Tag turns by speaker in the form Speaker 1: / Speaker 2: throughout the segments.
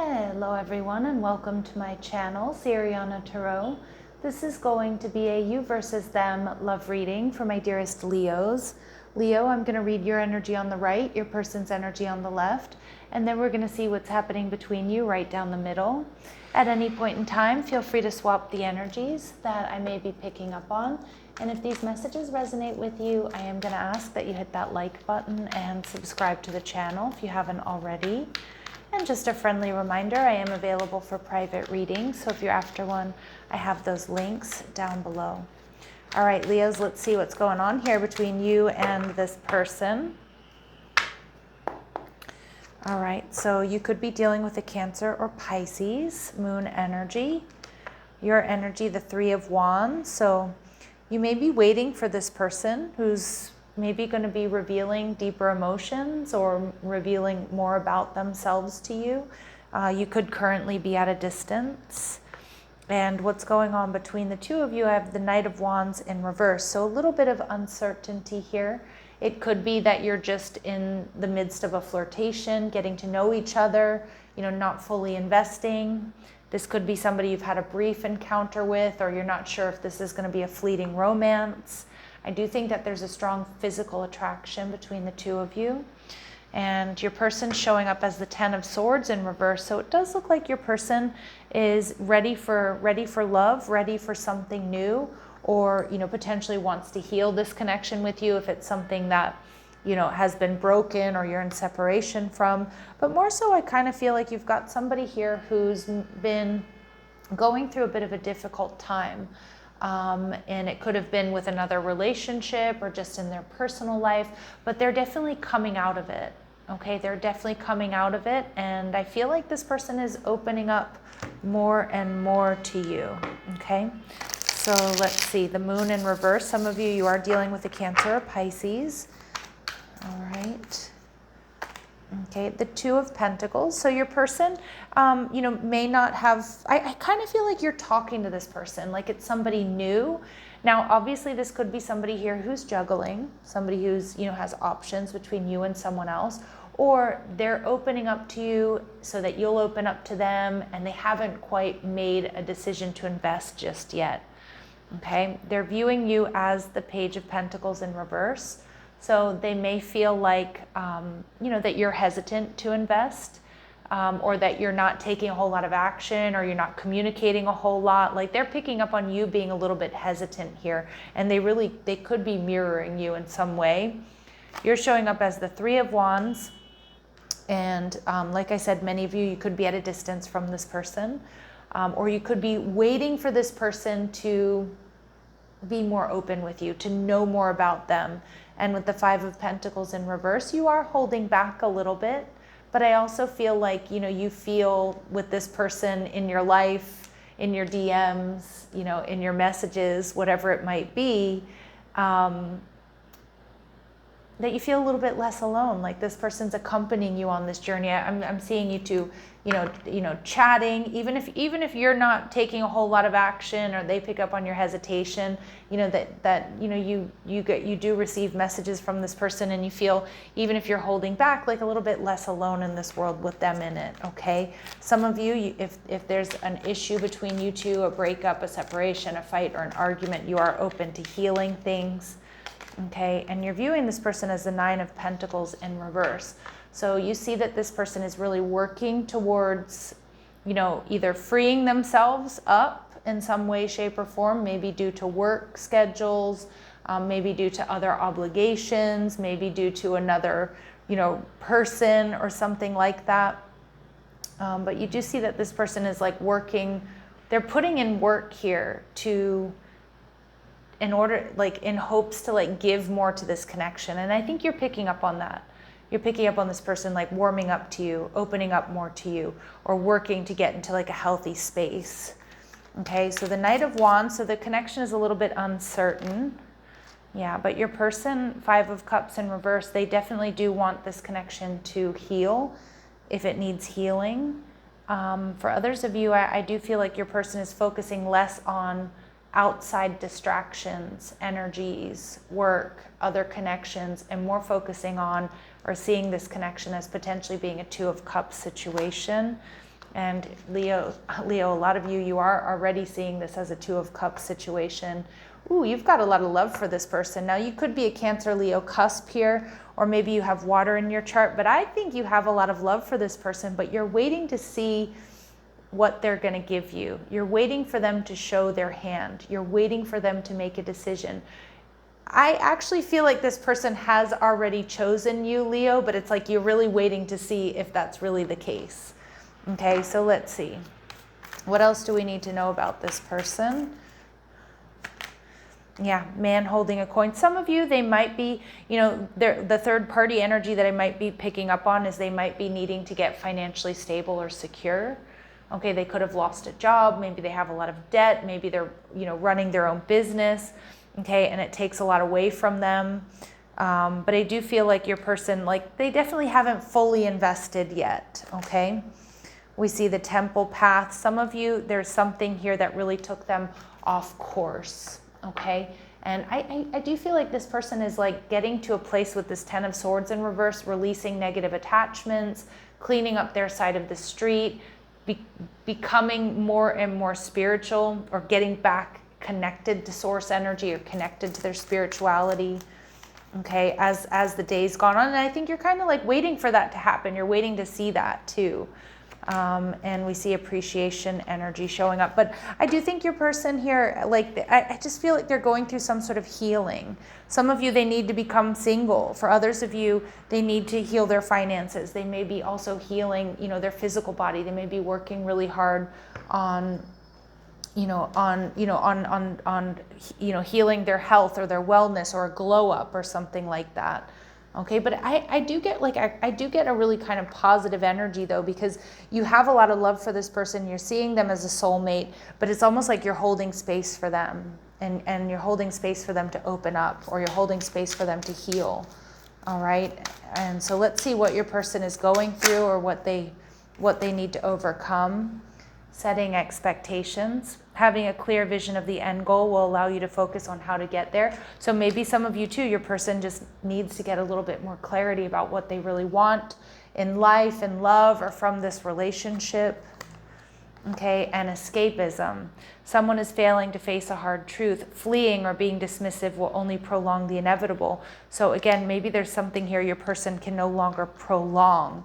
Speaker 1: Hello everyone and welcome to my channel, Siriana Tarot. This is going to be a you versus them love reading for my dearest Leos. Leo, I'm going to read your energy on the right, your person's energy on the left, and then we're going to see what's happening between you right down the middle. At any point in time, feel free to swap the energies that I may be picking up on. And if these messages resonate with you, I am going to ask that you hit that like button and subscribe to the channel if you haven't already. And just a friendly reminder, I am available for private readings, so if you're after one, I have those links down below. All right, Leos, let's see what's going on here between you and this person. All right, so you could be dealing with a Cancer or Pisces, moon energy. Your energy, the Three of Wands, so you may be waiting for this person who's maybe going to be revealing deeper emotions or revealing more about themselves to you. You could currently be at a distance. And what's going on between the two of you, I have the Knight of Wands in reverse. So a little bit of uncertainty here. It could be that you're just in the midst of a flirtation, getting to know each other, not fully investing. This could be somebody you've had a brief encounter with, or you're not sure if this is going to be a fleeting romance. I do think that there's a strong physical attraction between the two of you. And your person showing up as the Ten of Swords in reverse. So it does look like your person is ready for love, ready for something new, or potentially wants to heal this connection with you if it's something that has been broken or you're in separation from. But more so, I kind of feel like you've got somebody here who's been going through a bit of a difficult time. And it could have been with another relationship or just in their personal life, but they're definitely coming out of it. Okay, they're definitely coming out of it, and I feel like this person is opening up more and more to you. Okay, so let's see, the moon in reverse. Some of you are dealing with a Cancer or Pisces. All right. Okay, the Two of Pentacles. So your person, may not have, I kind of feel like you're talking to this person, like it's somebody new. Now, obviously, this could be somebody here who's juggling, somebody who's, has options between you and someone else, or they're opening up to you so that you'll open up to them, and they haven't quite made a decision to invest just yet. Okay, they're viewing you as the Page of Pentacles in reverse. So they may feel like, that you're hesitant to invest, or that you're not taking a whole lot of action, or you're not communicating a whole lot. Like they're picking up on you being a little bit hesitant here, and they could be mirroring you in some way. You're showing up as the Three of Wands, and like I said, many of you could be at a distance from this person, or you could be waiting for this person to be more open with you, to know more about them. And with the Five of Pentacles in reverse, you are holding back a little bit. But I also feel like, you feel with this person in your life, in your DMs, in your messages, whatever it might be, that you feel a little bit less alone. Like this person's accompanying you on this journey. I'm seeing you two, chatting, even if you're not taking a whole lot of action, or they pick up on your hesitation, you do receive messages from this person, and you feel, even if you're holding back, like a little bit less alone in this world with them in it. Okay, some of you, if there's an issue between you two, a breakup, a separation, a fight, or an argument, you are open to healing things. Okay, and you're viewing this person as the Nine of Pentacles in reverse. So you see that this person is really working towards, either freeing themselves up in some way, shape, or form, maybe due to work schedules, maybe due to other obligations, maybe due to another, person or something like that. But you do see that this person is like working, they're putting in work here in hopes to give more to this connection. And I think you're picking up on that. You're picking up on this person warming up to you, opening up more to you, or working to get into a healthy space. Okay, so the Knight of Wands, so the connection is a little bit uncertain. Yeah, but your person, Five of Cups in reverse, they definitely do want this connection to heal if it needs healing. For others of you, I do feel like your person is focusing less on outside distractions, energies, work, other connections, and more focusing on or seeing this connection as potentially being a Two of Cups situation. And Leo, a lot of you are already seeing this as a Two of Cups situation. Ooh, you've got a lot of love for this person. Now, you could be a Cancer, Leo cusp here, or maybe you have water in your chart, but I think you have a lot of love for this person, but you're waiting to see what they're going to give you. You're waiting for them to show their hand. You're waiting for them to make a decision. I actually feel like this person has already chosen you, Leo, but it's like you're really waiting to see if that's really the case. Okay, so let's see. What else do we need to know about this person? Yeah, man holding a coin. Some of you, they might be, the third party energy that I might be picking up on is they might be needing to get financially stable or secure. Okay, they could have lost a job. Maybe they have a lot of debt. Maybe they're, running their own business. Okay, and it takes a lot away from them. But I do feel like your person, they definitely haven't fully invested yet. Okay. We see the temple path. Some of you, there's something here that really took them off course, okay? And I do feel like this person is getting to a place with this Ten of Swords in reverse, releasing negative attachments, cleaning up their side of the street, becoming more and more spiritual, or getting back connected to source energy or connected to their spirituality, okay, as the day's gone on. And I think you're kind of waiting for that to happen. You're waiting to see that too. And we see appreciation energy showing up. But I do think your person here, I just feel like they're going through some sort of healing. Some of you, they need to become single. For others of you, they need to heal their finances. They may be also healing, their physical body. They may be working really hard on healing their health or their wellness or a glow up or something like that. Okay, but I do get I do get a really kind of positive energy though, because you have a lot of love for this person. You're seeing them as a soulmate, but it's almost like you're holding space for them, and you're holding space for them to open up, or you're holding space for them to heal. All right, and so let's see what your person is going through, or what they need to overcome. Setting expectations. Having a clear vision of the end goal will allow you to focus on how to get there. So maybe some of you too, your person just needs to get a little bit more clarity about what they really want in life and love, or from this relationship. Okay, and escapism. Someone is failing to face a hard truth. Fleeing or being dismissive will only prolong the inevitable. So again, maybe there's something here your person can no longer prolong.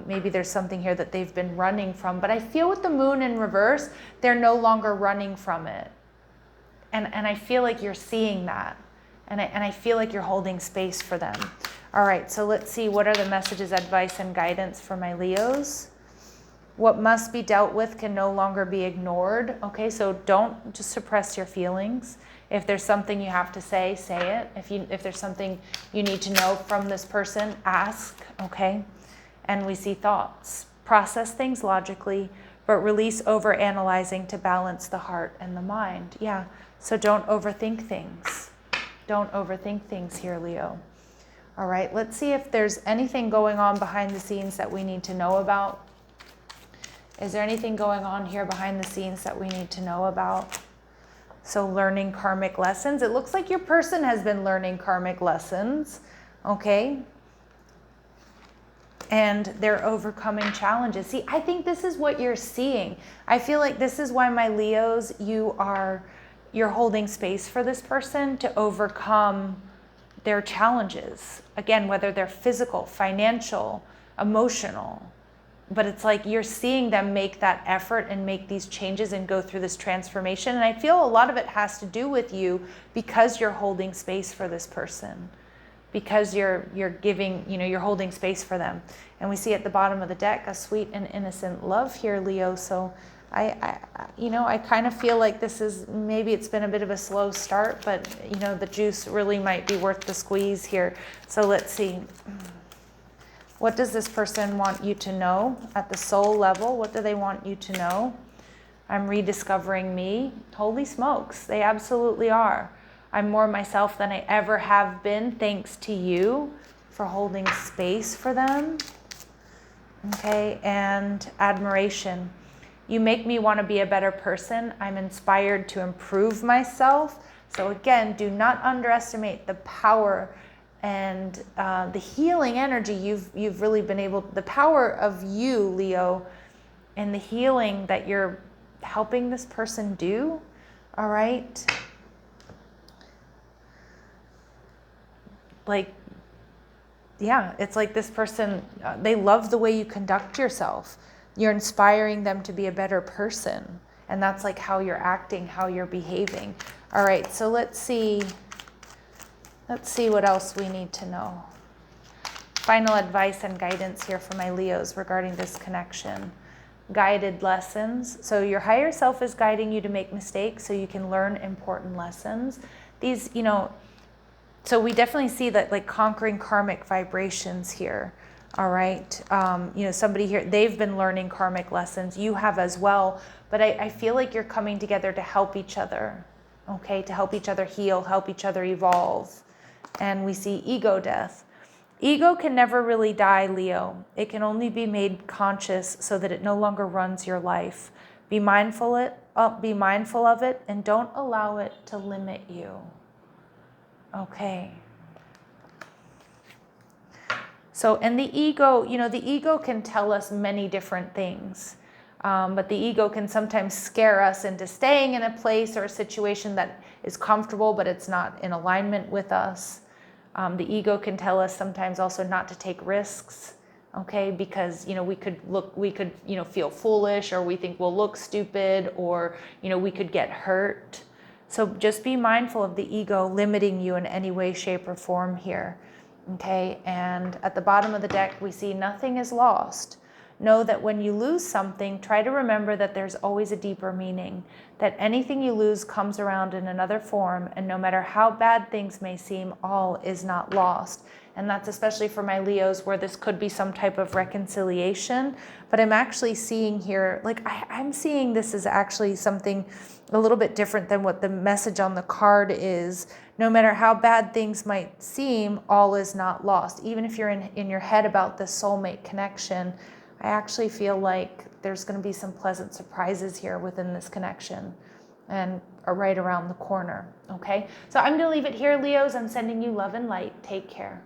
Speaker 1: Maybe there's something here that they've been running from, but I feel with the moon in reverse, they're no longer running from it. And I feel like you're seeing that. And I feel like you're holding space for them. All right, so let's see, what are the messages, advice, and guidance for my Leos? What must be dealt with can no longer be ignored. Okay, so don't just suppress your feelings. If there's something you have to say it. If there's something you need to know from this person, ask, okay? And we see thoughts. Process things logically, but release over-analyzing to balance the heart and the mind. Yeah, so don't overthink things. Don't overthink things here, Leo. All right, let's see if there's anything going on behind the scenes that we need to know about. Is there anything going on here behind the scenes that we need to know about? So learning karmic lessons. It looks like your person has been learning karmic lessons, okay? And they're overcoming challenges. See, I think this is what you're seeing. I feel like this is why, my Leos, you're holding space for this person to overcome their challenges. Again, whether they're physical, financial, emotional. But it's like you're seeing them make that effort and make these changes and go through this transformation. And I feel a lot of it has to do with you, because you're holding space for this person. Because you're giving, you're holding space for them. And we see at the bottom of the deck a sweet and innocent love here, Leo. So I kind of feel like this is, maybe it's been a bit of a slow start, but the juice really might be worth the squeeze here. So let's see. What does this person want you to know at the soul level? What do they want you to know? I'm rediscovering me. Holy smokes, they absolutely are. I'm more myself than I ever have been, thanks to you for holding space for them. Okay, and admiration. You make me want to be a better person. I'm inspired to improve myself. So again, do not underestimate the power and the healing energy you've really been able, the power of you, Leo, and the healing that you're helping this person do. All right. Like, yeah, it's like this person, they love the way you conduct yourself. You're inspiring them to be a better person. And that's like how you're acting, how you're behaving. All right, so let's see what else we need to know. Final advice and guidance here for my Leos regarding this connection. Guided lessons. So your higher self is guiding you to make mistakes so you can learn important lessons. These, you know, so we definitely see that, like, conquering karmic vibrations here. All right. You know, somebody here, they've been learning karmic lessons. You have as well. But I feel like you're coming together to help each other. Okay. To help each other heal, help each other evolve. And we see ego death. Ego can never really die, Leo. It can only be made conscious so that it no longer runs your life. Be mindful of it, and don't allow it to limit you. Okay. So, and the ego, you know, the ego can tell us many different things. But the ego can sometimes scare us into staying in a place or a situation that is comfortable, but it's not in alignment with us. The ego can tell us sometimes also not to take risks, okay? Because, you know, we could, you know, feel foolish, or we think we'll look stupid, or, you know, we could get hurt. So just be mindful of the ego limiting you in any way, shape, or form here, okay? And at the bottom of the deck, we see nothing is lost. Know that when you lose something, try to remember that there's always a deeper meaning, that anything you lose comes around in another form, and no matter how bad things may seem, all is not lost. And that's especially for my Leos, where this could be some type of reconciliation. But I'm actually seeing here, like, I'm seeing this as actually something a little bit different than what the message on the card is. No matter how bad things might seem, all is not lost. Even if you're in your head about the soulmate connection, I actually feel like there's going to be some pleasant surprises here within this connection, and are right around the corner, okay? So I'm going to leave it here, Leos. I'm sending you love and light. Take care.